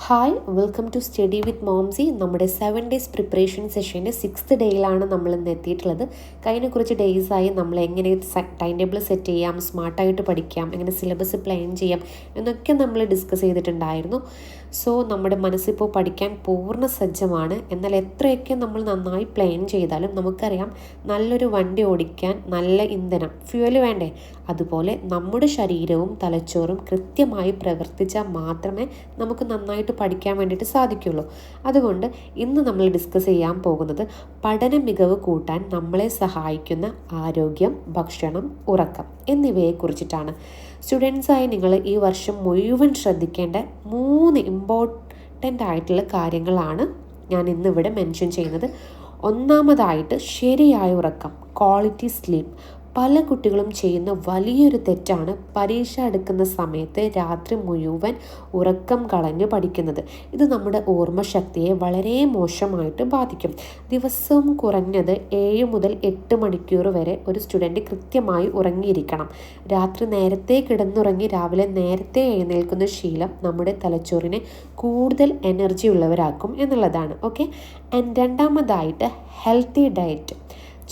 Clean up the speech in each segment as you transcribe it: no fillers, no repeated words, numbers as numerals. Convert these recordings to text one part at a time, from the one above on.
Hi, welcome to study with Momsy. നമ്മുടെ 7 days preparation സെഷൻ്റെ 6th ഡേയിലാണ് നമ്മൾ ഇന്ന് എത്തിയിട്ടുള്ളത്. കഴിഞ്ഞ കുറച്ച് ഡേയ്സായി നമ്മൾ എങ്ങനെ ടൈം ടേബിൾ സെറ്റ് ചെയ്യാം, സ്മാർട്ടായിട്ട് പഠിക്കാം, എങ്ങനെ സിലബസ് പ്ലാൻ ചെയ്യാം എന്നൊക്കെ നമ്മൾ ഡിസ്കസ് ചെയ്തിട്ടുണ്ടായിരുന്നു. സോ നമ്മുടെ മനസ്സിപ്പോൾ പഠിക്കാൻ പൂർണ്ണ സജ്ജമാണ്. എന്നാൽ എത്രയൊക്കെ നമ്മൾ നന്നായി പ്ലാൻ ചെയ്താലും നമുക്കറിയാം, നല്ലൊരു വണ്ടി ഓടിക്കാൻ നല്ല ഇന്ധനം, ഫ്യൂവൽ വേണ്ടേ? അതുപോലെ നമ്മുടെ ശരീരവും തലച്ചോറും കൃത്യമായി പ്രവർത്തിച്ചാൽ മാത്രമേ നമുക്ക് നന്നായിട്ട് പഠിക്കാൻ വേണ്ടിയിട്ട് സാധിക്കുള്ളൂ. അതുകൊണ്ട് ഇന്ന് നമ്മൾ ഡിസ്കസ് ചെയ്യാൻ പോകുന്നത് പഠന മികവ് കൂട്ടാൻ നമ്മളെ സഹായിക്കുന്ന ആരോഗ്യം, ഭക്ഷണം, ഉറക്കം എന്നിവയെക്കുറിച്ചിട്ടാണ്. സ്റ്റുഡൻസായി നിങ്ങൾ ഈ വർഷം മുഴുവൻ ശ്രദ്ധിക്കേണ്ട 3 ഇമ്പോർട്ടൻ്റ് ആയിട്ടുള്ള കാര്യങ്ങളാണ് ഞാൻ ഇന്നിവിടെ മെൻഷൻ ചെയ്യുന്നത്. ഒന്നാമതായിട്ട് ശരിയായ ഉറക്കം, ക്വാളിറ്റി സ്ലീപ്പ്. പല കുട്ടികളും ചെയ്യുന്ന വലിയൊരു തെറ്റാണ് പരീക്ഷ എടുക്കുന്ന സമയത്ത് രാത്രി മുഴുവൻ ഉറക്കം കളഞ്ഞ് പഠിക്കുന്നത്. ഇത് നമ്മുടെ ഓർമ്മശക്തിയെ വളരെ മോശമായിട്ട് ബാധിക്കും. ദിവസവും കുറഞ്ഞത് 7 മുതൽ 8 മണിക്കൂർ വരെ ഒരു സ്റ്റുഡൻറ്റ് കൃത്യമായി ഉറങ്ങിയിരിക്കണം. രാത്രി നേരത്തെ കിടന്നുറങ്ങി രാവിലെ നേരത്തെ എഴുന്നേൽക്കുന്ന ശീലം നമ്മുടെ തലച്ചോറിനെ കൂടുതൽ എനർജി ഉള്ളവരാക്കും എന്നുള്ളതാണ്. ഓക്കെ. ആൻഡ് രണ്ടാമതായിട്ട് healthy diet.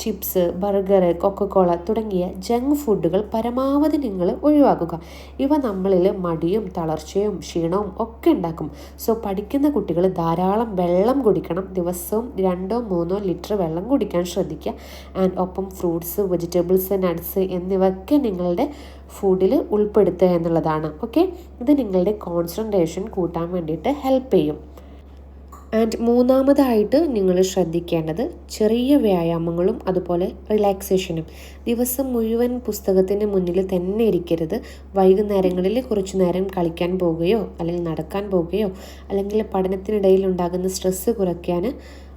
Chips, burger, Coca Cola തുടങ്ങിയ ജങ്ക് ഫുഡുകൾ പരമാവധി നിങ്ങൾ ഒഴിവാക്കുക. ഇവ നമ്മളിൽ മടിയും തളർച്ചയും ക്ഷീണവും ഒക്കെ ഉണ്ടാക്കും. സോ പഠിക്കുന്ന കുട്ടികൾ ധാരാളം വെള്ളം കുടിക്കണം. ദിവസവും 2-3 ലിറ്റർ വെള്ളം കുടിക്കാൻ ശ്രദ്ധിക്കുക. ആൻഡ് ഒപ്പം ഫ്രൂട്ട്സ്, വെജിറ്റബിൾസ്, നട്ട്സ് എന്നിവയൊക്കെ നിങ്ങളുടെ ഫുഡിൽ ഉൾപ്പെടുത്തുക എന്നുള്ളതാണ്. ഓക്കെ. ഇത് നിങ്ങളുടെ കോൺസെൻട്രേഷൻ കൂട്ടാൻ വേണ്ടിയിട്ട് ഹെൽപ്പ് ചെയ്യും. ആൻഡ് മൂന്നാമതായിട്ട് നിങ്ങൾ ശ്രദ്ധിക്കേണ്ടത് ചെറിയ വ്യായാമങ്ങളും അതുപോലെ റിലാക്സേഷനും. ദിവസം മുഴുവൻ പുസ്തകത്തിന് മുന്നിൽ തന്നെ ഇരിക്കരുത്. വൈകുന്നേരങ്ങളിൽ കുറച്ചു നേരം കളിക്കാൻ പോവുകയോ അല്ലെങ്കിൽ നടക്കാൻ പോവുകയോ അല്ലെങ്കിൽ പഠനത്തിനിടയിൽ ഉണ്ടാകുന്ന സ്ട്രെസ്സ് കുറയ്ക്കാൻ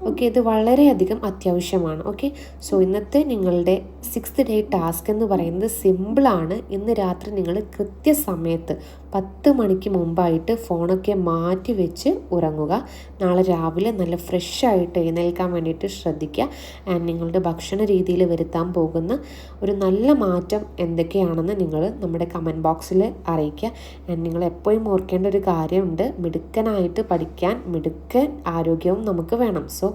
ഓക്കെ, ഇത് വളരെയധികം അത്യാവശ്യമാണ്. ഓക്കെ. സോ ഇന്നത്തെ നിങ്ങളുടെ 6th ഡേ ടാസ്ക് എന്ന് പറയുന്നത് സിമ്പിളാണ്. ഇന്ന് രാത്രി നിങ്ങൾ കൃത്യസമയത്ത് 10 മണിക്ക് മുമ്പായിട്ട് ഫോണൊക്കെ മാറ്റി വെച്ച് ഉറങ്ങുക. നാളെ രാവിലെ നല്ല ഫ്രഷായിട്ട് എഴുന്നേൽക്കാൻ വേണ്ടിയിട്ട് ശ്രദ്ധിക്കുക. ആൻഡ് നിങ്ങളുടെ ഭക്ഷണ രീതിയിൽ വരുത്താൻ പോകുന്ന ഒരു നല്ല മാറ്റം എന്തൊക്കെയാണെന്ന് നിങ്ങൾ നമ്മുടെ കമൻറ്റ് ബോക്സിൽ അറിയിക്കുക. ആൻഡ് നിങ്ങൾ എപ്പോഴും ഓർക്കേണ്ട ഒരു കാര്യമുണ്ട്, മിടുക്കനായിട്ട് പഠിക്കാൻ മിടുക്കൻ ആരോഗ്യവും നമുക്ക് വേണം. സോ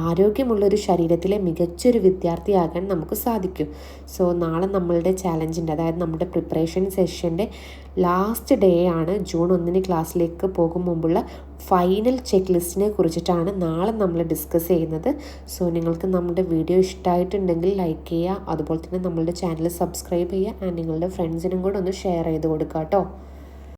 ആരോഗ്യമുള്ളൊരു ശരീരത്തിലെ മികച്ചൊരു വിദ്യാർത്ഥിയാകാൻ നമുക്ക് സാധിക്കും. സോ നാളെ നമ്മളുടെ ചാലഞ്ചിൻ്റെ, അതായത് നമ്മുടെ പ്രിപ്പറേഷൻ സെഷൻ്റെ ലാസ്റ്റ് ഡേ ആണ്. ജൂൺ 1 ക്ലാസ്സിലേക്ക് പോകും മുമ്പുള്ള ഫൈനൽ ചെക്ക് ലിസ്റ്റിനെ കുറിച്ചിട്ടാണ് നാളെ നമ്മൾ ഡിസ്കസ് ചെയ്യുന്നത്. സോ നിങ്ങൾക്ക് നമ്മുടെ വീഡിയോ ഇഷ്ടമായിട്ടുണ്ടെങ്കിൽ ലൈക്ക് ചെയ്യുക, അതുപോലെ തന്നെ നമ്മളുടെ ചാനൽ സബ്സ്ക്രൈബ് ചെയ്യുക. ആൻഡ് നിങ്ങളുടെ ഫ്രണ്ട്സിനും കൂടെ ഒന്ന് ഷെയർ ചെയ്ത് കൊടുക്കുക കേട്ടോ.